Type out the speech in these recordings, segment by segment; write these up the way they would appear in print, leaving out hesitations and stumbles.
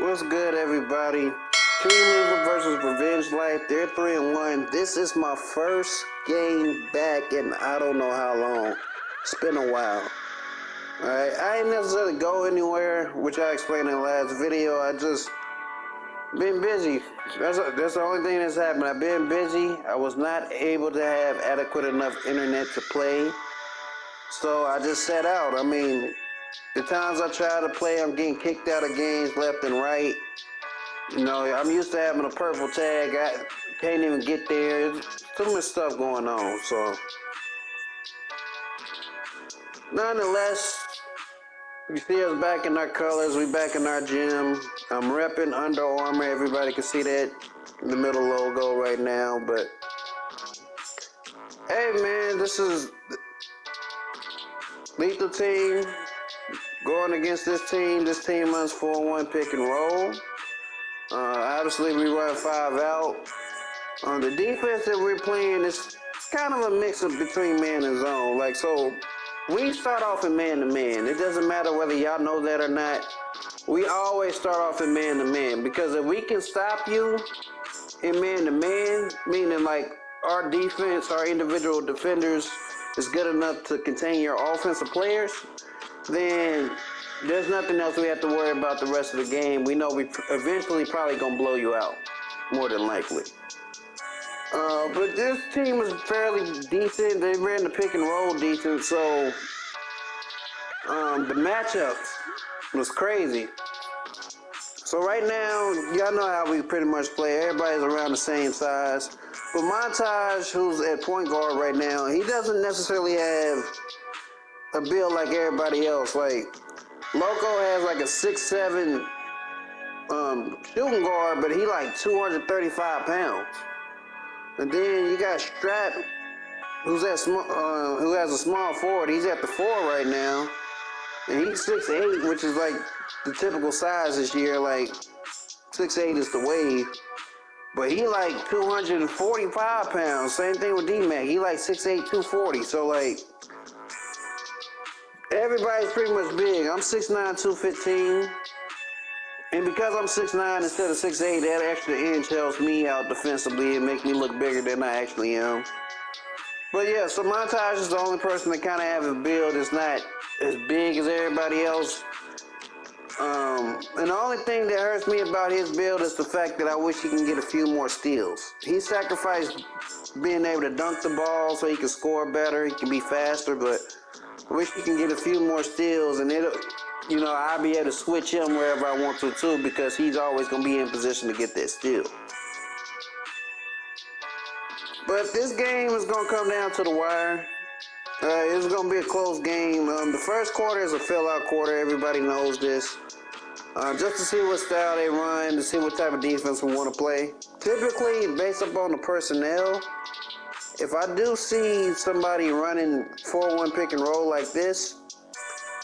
What's good, everybody? Team Evil versus Revenge Life. They're 3-1. This is my first game back in I don't know how long. It's been a while. Alright, I ain't necessarily go anywhere, which I explained in the last video. I just been busy. That's the only thing that's happened. I've been busy. I was not able to have adequate enough internet to play. So I just sat out. I mean, the times I try to play, I'm getting kicked out of games left and right. You know, I'm used to having a purple tag. I can't even get there. There's too much stuff going on. So, nonetheless, you see us back in our colors. We back in our gym. I'm repping Under Armour. Everybody can see that in the middle logo right now. But, hey, man, this is Lethal Team going against this team. This team runs 4-1 pick and roll. Obviously, we run 5 out. The defense that we're playing is kind of a mix-up between man and zone. Like, so we start off in man-to-man. It doesn't matter whether y'all know that or not. We always start off in man-to-man because if we can stop you in man-to-man, meaning like our defense, our individual defenders is good enough to contain your offensive players, then there's nothing else we have to worry about the rest of the game. We know we eventually probably gonna blow you out, more than likely. But this team was fairly decent. They ran the pick and roll decent, so the matchups was crazy. So right now, y'all know how we pretty much play. Everybody's around the same size. But Montage, who's at point guard right now, he doesn't necessarily have a build like everybody else. Like, Loco has like a 6'7" shooting guard, but he like 235 pounds. And then you got Strap, who has a small forward. He's at the 4 right now, and he's 6'8", which is like the typical size this year. Like 6'8" is the wave, but he like 245 pounds. Same thing with D-Mac. He like 6'8", 240. So like, everybody's pretty much big. I'm 6'9", 215. And because I'm 6'9" instead of 6'8", that extra inch helps me out defensively and make me look bigger than I actually am. But yeah, so Montage is the only person that kind of have a build that's not as big as everybody else. And the only thing that hurts me about his build is the fact that I wish he can get a few more steals. He sacrificed being able to dunk the ball so he can score better, he can be faster, but I wish he can get a few more steals, and I'll be able to switch him wherever I want to too, because he's always going to be in position to get that steal. But this game is going to come down to the wire. It's going to be a close game. The first quarter is a fill-out quarter. Everybody knows this. Just to see what style they run, to see what type of defense we want to play. Typically, based upon the personnel, if I do see somebody running 4-1 pick and roll like this,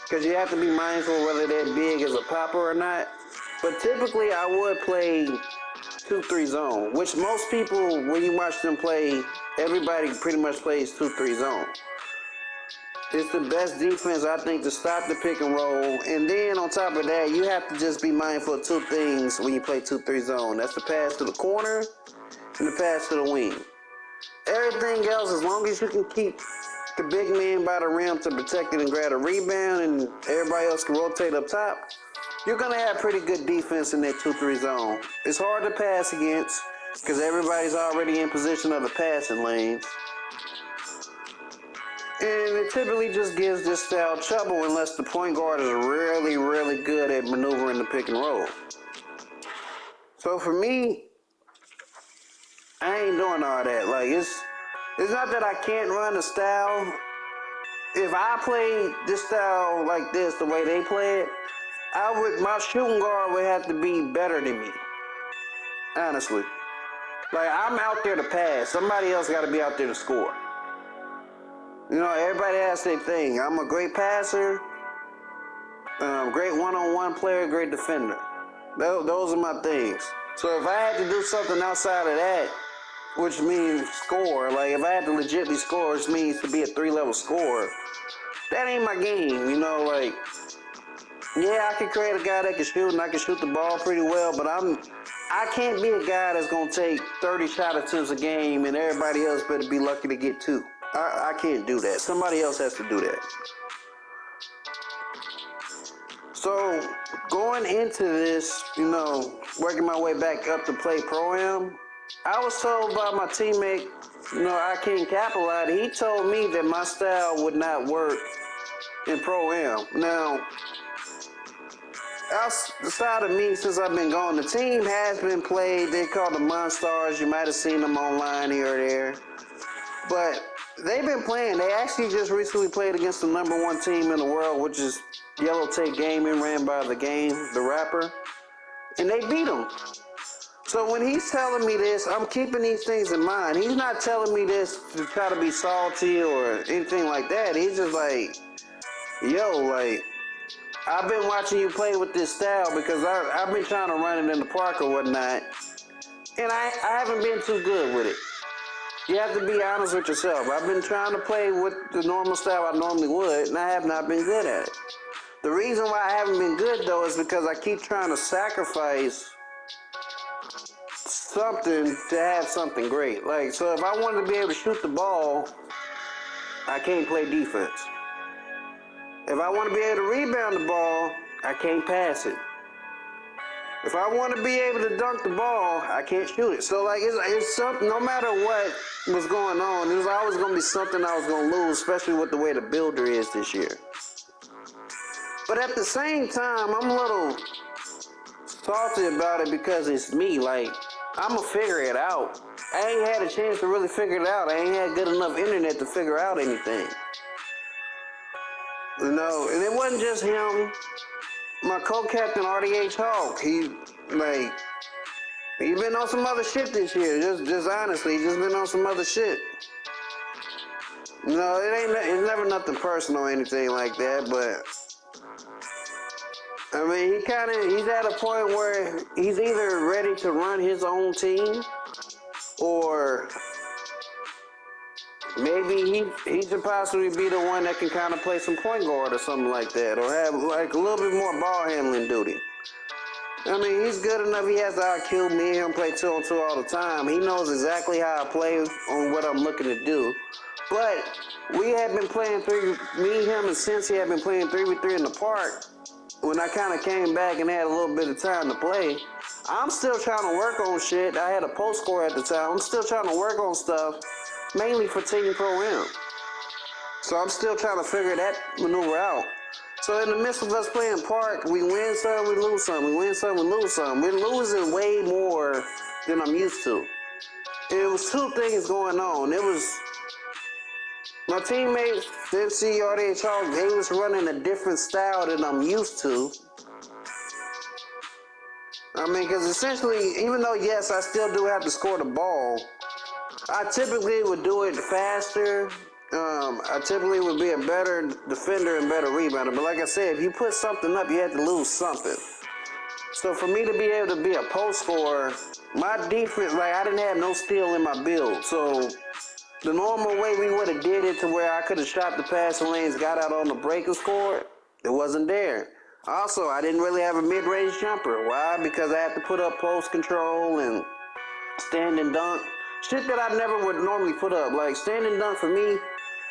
because you have to be mindful whether that big is a popper or not. But typically, I would play 2-3 zone, which most people, when you watch them play, everybody pretty much plays 2-3 zone. It's the best defense, I think, to stop the pick and roll. And then on top of that, you have to just be mindful of 2 things when you play 2-3 zone. That's the pass to the corner and the pass to the wing. Everything else, as long as you can keep the big man by the rim to protect it and grab a rebound, and everybody else can rotate up top, you're going to have pretty good defense in that 2-3 zone. It's hard to pass against because everybody's already in position of the passing lanes. And it typically just gives this style trouble unless the point guard is really, really good at maneuvering the pick and roll. So for me, I ain't doing all that. Like, it's not that I can't run a style. If I played this style like this, the way they play it, my shooting guard would have to be better than me. Honestly. Like, I'm out there to pass. Somebody else got to be out there to score. You know, everybody has their thing. I'm a great passer, great one-on-one player, great defender. Those are my things. So if I had to do something outside of that, which means score, like if I had to legitly score, which means to be a 3-level scorer, that ain't my game, you know, like, Yeah, I can create a guy that can shoot, and I can shoot the ball pretty well, but I can't be a guy that's gonna take 30 shot attempts a game, and everybody else better be lucky to get 2. I can't do that. Somebody else has to do that. So going into this, working my way back up to play Proam, I was told by my teammate, I can't capitalize. He told me that my style would not work in Proam. Now, outside of me, since I've been gone, the team has been played. They call the Monstars. You might have seen them online here or there. But they've been playing. They actually just recently played against the #1 team in the world, which is Yellow Tape Gaming, ran by The Game, the rapper. And they beat them. So when he's telling me this, I'm keeping these things in mind. He's not telling me this to try to be salty or anything like that. He's just like, yo, like, I've been watching you play with this style because I've been trying to run it in the park or whatnot, and I haven't been too good with it. You have to be honest with yourself. I've been trying to play with the normal style I normally would, and I have not been good at it. The reason why I haven't been good, though, is because I keep trying to sacrifice something to have something great. Like, so if I wanted to be able to shoot the ball, I can't play defense. If I want to be able to rebound the ball, I can't pass it. If I want to be able to dunk the ball, I can't shoot it. So, like, it's something, no matter what was going on, there's always going to be something I was going to lose, especially with the way the builder is this year. But at the same time, I'm a little salty about it because it's me. Like, I'm going to figure it out. I ain't had a chance to really figure it out. I ain't had good enough internet to figure out anything. And it wasn't just him. My co-captain, RDH Hawk, he been on some other shit this year. Just honestly, just been on some other shit. It's never nothing personal or anything like that, but I mean, he's at a point where he's either ready to run his own team, or maybe he should possibly be the one that can kind of play some point guard or something like that, or have like a little bit more ball handling duty. I mean, he's good enough. He has the IQ. Me and him play 2-on-2 all the time. He knows exactly how I play on what I'm looking to do. But we had been playing me, him, and Cincy had been playing 3v3 in the park. When I kind of came back and had a little bit of time to play, I'm still trying to work on shit. I had a post score at the time. I'm still trying to work on stuff, mainly for Team Proam. So I'm still trying to figure that maneuver out. So in the midst of us playing park, we win some, we lose some. We win some, we lose some. We're losing way more than I'm used to. And it was 2 things going on. It was my teammates, Cincy, RDH Hawk, they was running a different style than I'm used to. I mean, because essentially, even though, yes, I still do have to score the ball, I typically would do it faster. I typically would be a better defender and better rebounder. But like I said, if you put something up, you have to lose something. So for me to be able to be a post scorer, my defense, like, I didn't have no steal in my build. So the normal way we would have did it to where I could have shot the passing lanes, got out on the break and scored, it wasn't there. Also, I didn't really have a mid-range jumper. Why? Because I had to put up post control and stand and dunk. Shit that I never would normally put up. Like, stand and dunk for me,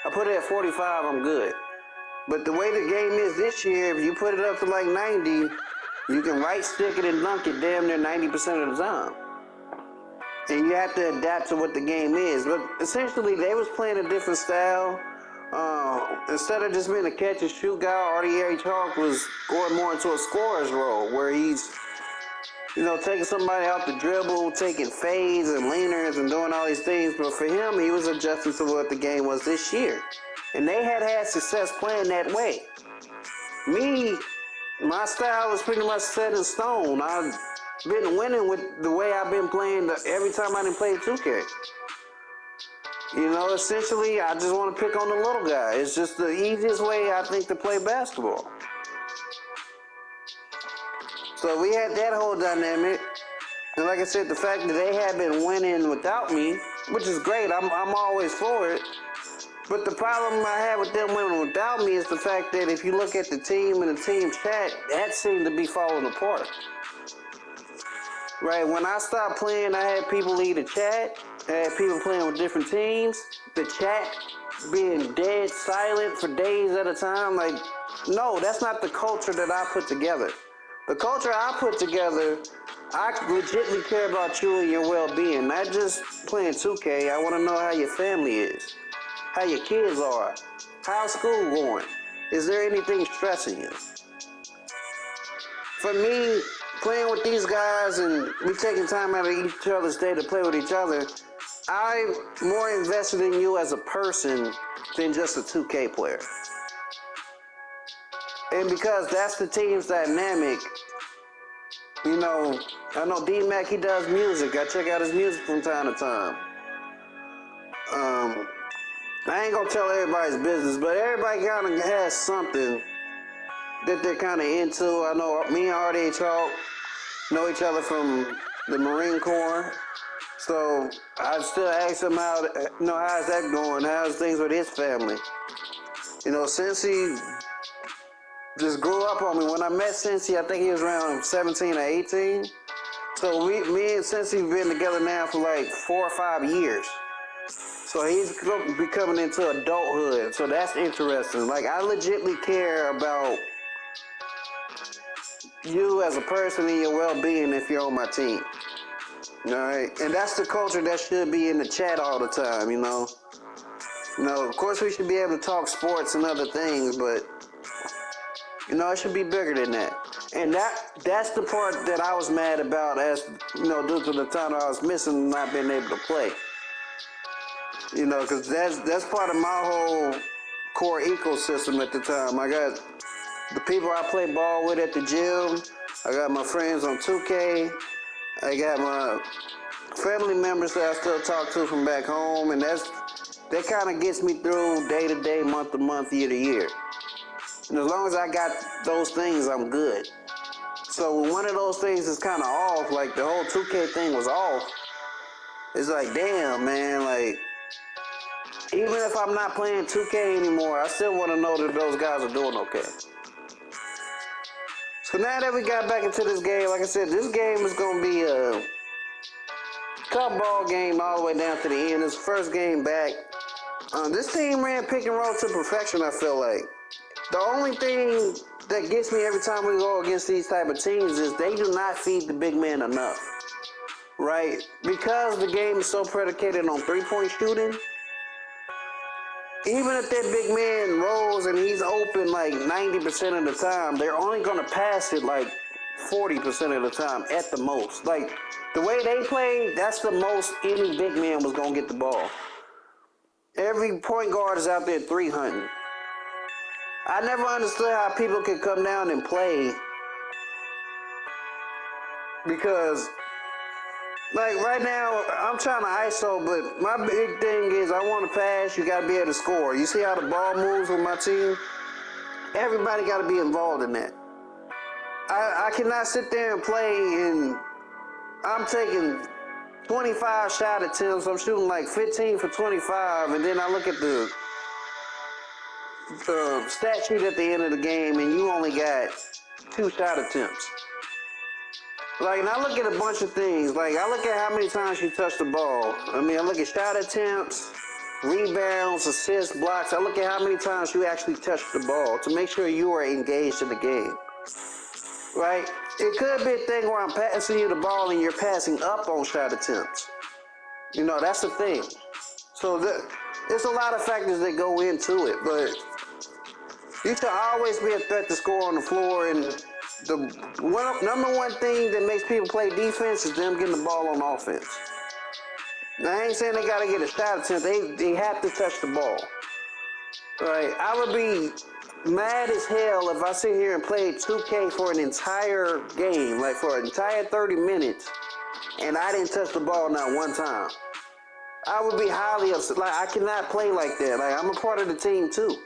I put it at 45, I'm good. But the way the game is this year, if you put it up to like 90, you can right stick it and dunk it damn near 90% of the time. And you have to adapt to what the game is. But essentially, they was playing a different style. Instead of just being a catch and shoot guy, RDH Hawk was going more into a scorer's role, where he's, taking somebody out the dribble, taking fades and leaners and doing all these things. But for him, he was adjusting to what the game was this year. And they had success playing that way. Me, my style was pretty much set in stone. I've been winning with the way I've been playing every time I didn't play 2K. Essentially, I just want to pick on the little guy. It's just the easiest way, I think, to play basketball. So we had that whole dynamic. And like I said, the fact that they had been winning without me, which is great. I'm always for it. But the problem I have with them women without me is the fact that if you look at the team and the team chat, that seemed to be falling apart. Right, when I stopped playing, I had people leave the chat. I had people playing with different teams. The chat being dead silent for days at a time. Like, no, that's not the culture that I put together. The culture I put together, I legitimately care about you and your well-being. Not just playing 2K. I want to know how your family is, how your kids are, how's school going. Is there anything stressing you? For me, playing with these guys and we taking time out of each other's day to play with each other, I'm more invested in you as a person than just a 2K player. And because that's the team's dynamic, you know, I know D-Mac, he does music. I check out his music from time to time. I ain't gonna tell everybody's business, but everybody kind of has something that they're kind of into. I know me and RD Chalk know each other from the Marine Corps. So I still ask him how's that going? How's things with his family? You know, since he just grew up on me. When I met Cincy, I think he was around 17 or 18. So me and Cincy have been together now for like 4 or 5 years. So he's becoming into adulthood. So that's interesting. Like, I legitimately care about you as a person and your well-being if you're on my team. All right, and that's the culture that should be in the chat all the time, you know. Of course we should be able to talk sports and other things, but you know, it should be bigger than that. And that's the part that I was mad about, as you know, due to the time I was missing and not being able to play. You know, because that's part of my whole core ecosystem at the time. I got the people I play ball with at the gym. I got my friends on 2K. I got my family members that I still talk to from back home, and that kind of gets me through day to day, month to month, year to year. And as long as I got those things, I'm good. So when one of those things is kind of off, like the whole 2K thing was off, it's like, damn, man, like, even if I'm not playing 2K anymore, I still want to know that those guys are doing okay. So now that we got back into this game, like I said, this game is going to be a cup ball game all the way down to the end. It's the first game back. This team ran pick and roll to perfection, I feel like. The only thing that gets me every time we go against these type of teams is they do not feed the big man enough, right? Because the game is so predicated on three-point shooting, even if that big man rolls and he's open like 90% of the time, they're only going to pass it like 40% of the time at the most. Like, the way they play, that's the most any big man was going to get the ball. Every point guard is out there 300. I never understood how people could come down and play, because like right now, I'm trying to ISO, but my big thing is I want to pass, you got to be able to score. You see how the ball moves with my team? Everybody got to be involved in that. I cannot sit there and play and I'm taking 25 shot attempts. I'm shooting like 15 for 25, and then I look at the stat sheet at the end of the game and you only got 2 shot attempts. Like, and I look at a bunch of things. Like, I look at how many times you touch the ball. I mean, I look at shot attempts, rebounds, assists, blocks. I look at how many times you actually touch the ball to make sure you are engaged in the game. Right? It could be a thing where I'm passing you the ball and you're passing up on shot attempts. You know, that's the thing. So there's a lot of factors that go into it, but you should always be a threat to score on the floor, and the number one thing that makes people play defense is them getting the ball on offense. Now, I ain't saying they got to get a shot attempt. They have to touch the ball. Right? I would be mad as hell if I sit here and play 2K for an entire game, like for an entire 30 minutes, and I didn't touch the ball not one time. I would be highly upset. Like, I cannot play like that. Like, I'm a part of the team too.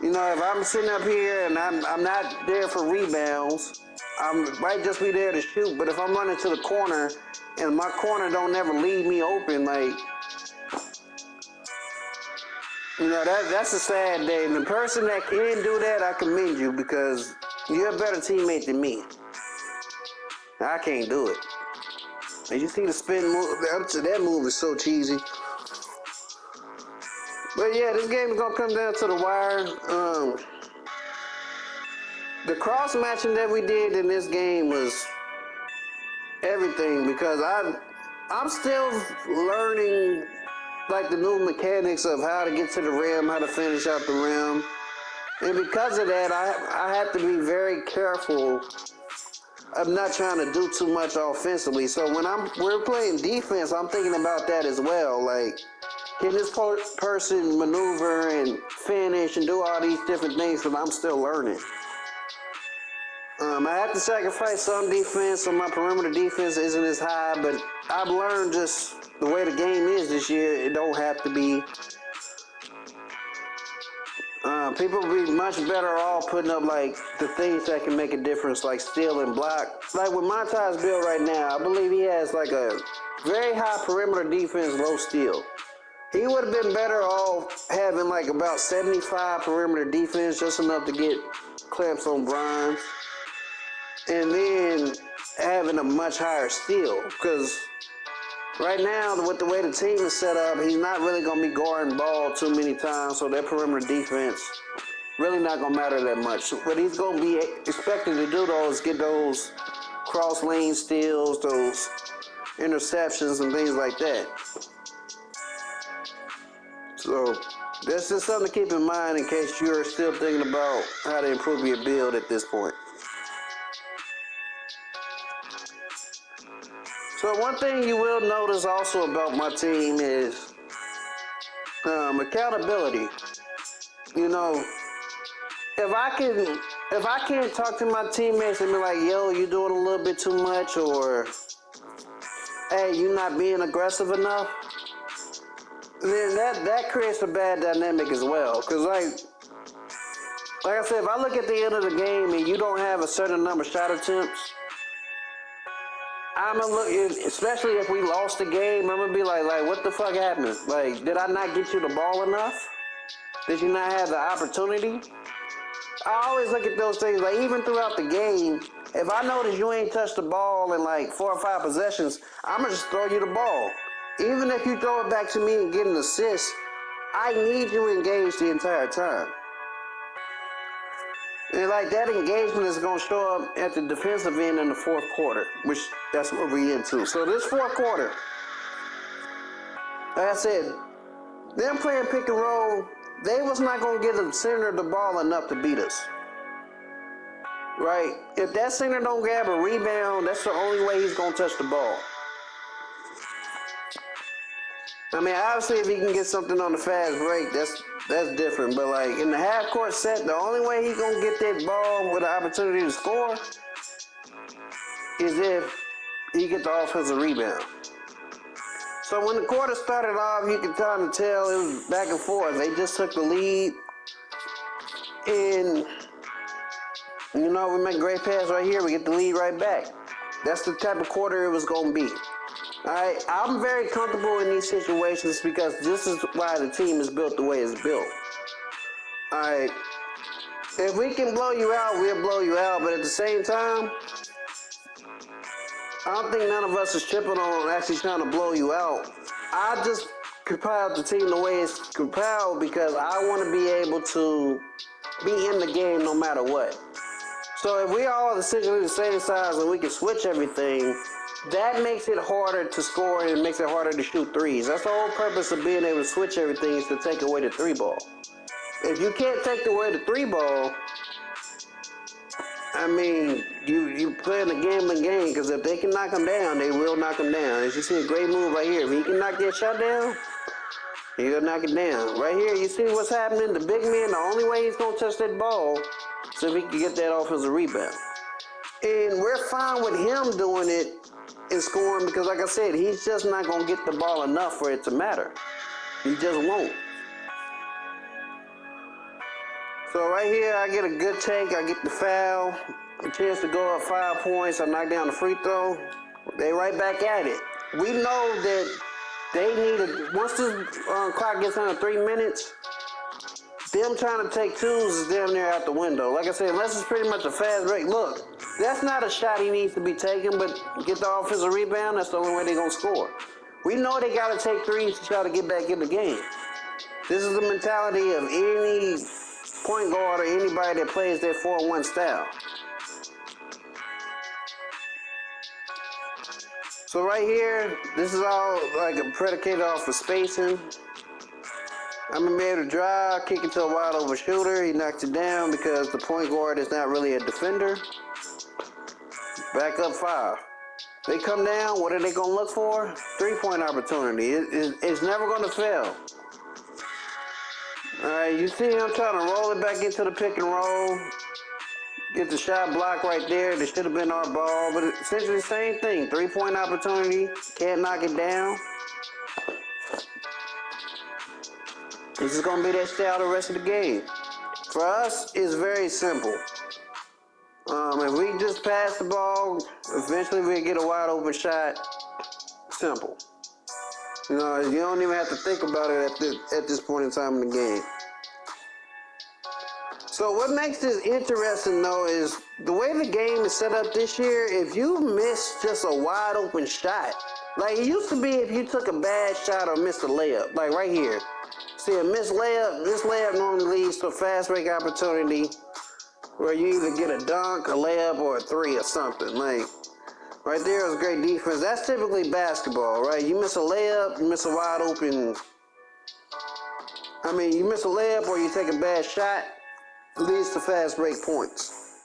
You know, if I'm sitting up here and I'm not there for rebounds, I might just be there to shoot. But if I'm running to the corner and my corner don't never leave me open, like, You know, that's a sad day. And the person that can do that, I commend you because you're a better teammate than me. I can't do it. And you see the spin move, that move is so cheesy. But yeah, this game is gonna come down to the wire. The cross matching that we did in this game was everything because I'm still learning like the new mechanics of how to get to the rim, how to finish out the rim. And because of that, I have to be very careful of not trying to do too much offensively. So when we're playing defense, I'm thinking about that as well. Like, can this person maneuver and finish and do all these different things that I'm still learning? I have to sacrifice some defense, so my perimeter defense isn't as high, but I've learned just the way the game is this year, it don't have to be. People will be much better off putting up like the things that can make a difference, like steal and block. Like with Monty's build right now, I believe he has like a very high perimeter defense, low steal. He would have been better off having like about 75 perimeter defense, just enough to get clamps on Bronze, and then having a much higher steal. Because right now, with the way the team is set up, he's not really going to be guarding ball too many times, so that perimeter defense really not going to matter that much. What he's going to be expected to do, though, is get those cross lane steals, those interceptions, and things like that. So that's just something to keep in mind in case you're still thinking about how to improve your build at this point. So one thing you will notice also about my team is accountability. You know, if I can't talk to my teammates and be like, yo, you doing a little bit too much, or hey, you not being aggressive enough, then that creates a bad dynamic as well. Because like I said, if I look at the end of the game and you don't have a certain number of shot attempts, I'm gonna look, especially if we lost the game, I'm gonna be like, what the fuck happened? Like, did I not get you the ball enough? Did you not have the opportunity? I always look at those things, like even throughout the game, if I notice you ain't touched the ball in like 4 or 5 possessions, I'm gonna just throw you the ball. Even if you throw it back to me and get an assist, I need you engaged the entire time. And like that engagement is going to show up at the defensive end in the fourth quarter, which that's what we're into. So this fourth quarter, like I said, them playing pick and roll, they was not going to get the center the ball enough to beat us. Right? If that center don't grab a rebound, that's the only way he's going to touch the ball. I mean, obviously, if he can get something on the fast break, that's different. But like in the half court set, the only way he's gonna get that ball with an opportunity to score is if he gets the offensive rebound. So when the quarter started off, you could kind of tell it was back and forth. They just took the lead, and you know, we make a great pass right here. We get the lead right back. That's the type of quarter it was gonna be. Alright, I'm very comfortable in these situations because this is why the team is built the way it's built. Alright, if we can blow you out, we'll blow you out, but at the same time, I don't think none of us is tripping on actually trying to blow you out. I just compiled the team the way it's compiled because I want to be able to be in the game no matter what. So if we all are essentially the same size and we can switch everything, that makes it harder to score and it makes it harder to shoot threes. That's the whole purpose of being able to switch everything, is to take away the 3 ball. If you can't take away the 3 ball, I mean, you playing a gambling game, because if they can knock him down, they will knock him down. As you see a great move right here. If he can knock that shot down, he'll knock it down. Right here, you see what's happening? The big man, the only way he's going to touch that ball is if he can get that offensive rebound. And we're fine with him doing it and scoring because, like I said, he's just not going to get the ball enough for it to matter. He just won't. So right here, I get a good take. I get the foul, a chance to go up 5 points. I knock down the free throw. They right back at it. We know that they need once this clock gets under 3 minutes, them trying to take twos is damn near out the window. Like I said, unless it's pretty much a fast break. Look, that's not a shot he needs to be taking, but get the offensive rebound, that's the only way they're going to score. We know they got to take threes to try to get back in the game. This is the mentality of any point guard or anybody that plays their 4-1 style. So right here, this is all like predicated off of spacing. I'm going to be able to drive, kick it to a wide open shooter. He knocks it down because the point guard is not really a defender. Back up 5. They come down, what are they going to look for? 3-point opportunity. It's never going to fail. All right, you see him trying to roll it back into the pick and roll. Get the shot block right there. That should have been our ball, but it's essentially the same thing. 3-point opportunity, can't knock it down. This is going to be that style the rest of the game. For us, it's very simple. If we just pass the ball, eventually we'll get a wide open shot. Simple. You know, you don't even have to think about it at this point in time in the game. So what makes this interesting, though, is the way the game is set up this year. If you miss just a wide open shot, like it used to be if you took a bad shot or missed a layup, like right here. See, a missed layup, this layup normally leads to a fast break opportunity where you either get a dunk, a layup, or a 3 or something. Like, right there is great defense. That's typically basketball, right? You miss a layup, you miss a wide open. You miss a layup or you take a bad shot, it leads to fast break points.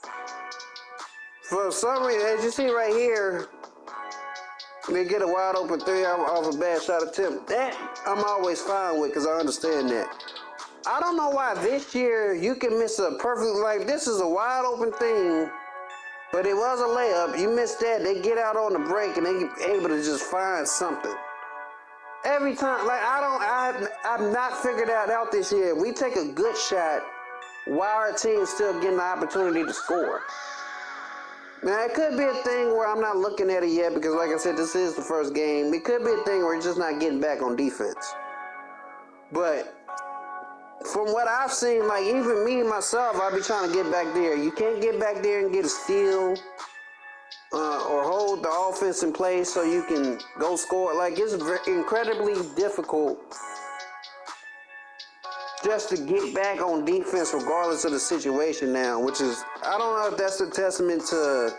For some reason, as you see right here, they get a wide open 3 off a bad shot attempt. That I'm always fine with because I understand that. I don't know why this year you can miss a perfect, like this is a wide open thing, but it was a layup. You missed that, they get out on the break and they able to just find something. Every time, like I've not figured that out this year. We take a good shot while our team's still getting the opportunity to score. Now, it could be a thing where I'm not looking at it yet because, like I said, this is the first game. It could be a thing where it's just not getting back on defense. But from what I've seen, like even me, myself, I'll be trying to get back there. You can't get back there and get a steal or hold the offense in place so you can go score. Like, it's incredibly difficult just to get back on defense regardless of the situation now, which is, I don't know if that's a testament to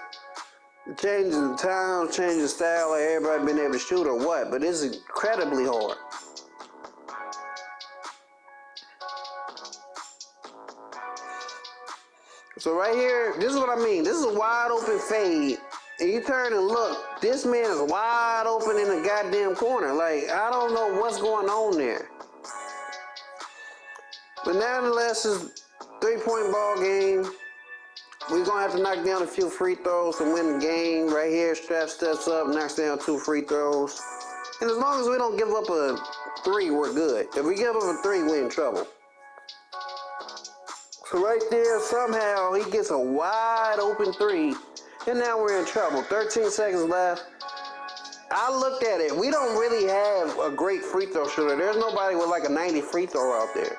changing the time, changing the style, like everybody being able to shoot or what, but it's incredibly hard. So right here, this is what I mean. This is a wide open fade. And you turn and look, this man is wide open in the goddamn corner. Like, I don't know what's going on there. But nonetheless, it's a 3-point ball game. We're going to have to knock down a few free throws to win the game. Right here, Strap steps up, knocks down 2 free throws. And as long as we don't give up a 3, we're good. If we give up a 3, we're in trouble. So right there, somehow, he gets a wide open 3. And now we're in trouble. 13 seconds left. I looked at it. We don't really have a great free throw shooter. There's nobody with like a 90 free throw out there.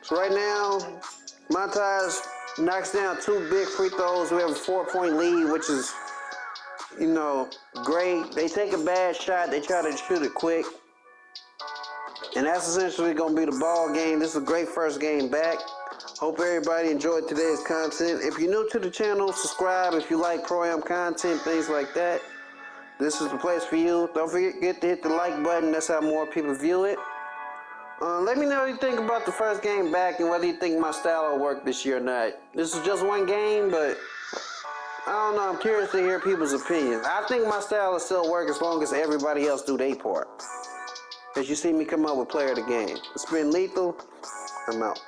So right now, Montage knocks down 2 big free throws. We have a 4-point lead, which is, you know, great. They take a bad shot. They try to shoot it quick. And that's essentially going to be the ball game. This is a great first game back. Hope everybody enjoyed today's content. If you're new to the channel, subscribe. If you like Proam content, things like that, this is the place for you. Don't forget to hit the like button. That's how more people view it. Let me know what you think about the first game back and whether you think my style will work this year or not. This is just one game, but I don't know. I'm curious to hear people's opinions. I think my style will still work as long as everybody else do their part. As you see me come up with player of the game. It's been Lethal. I'm out.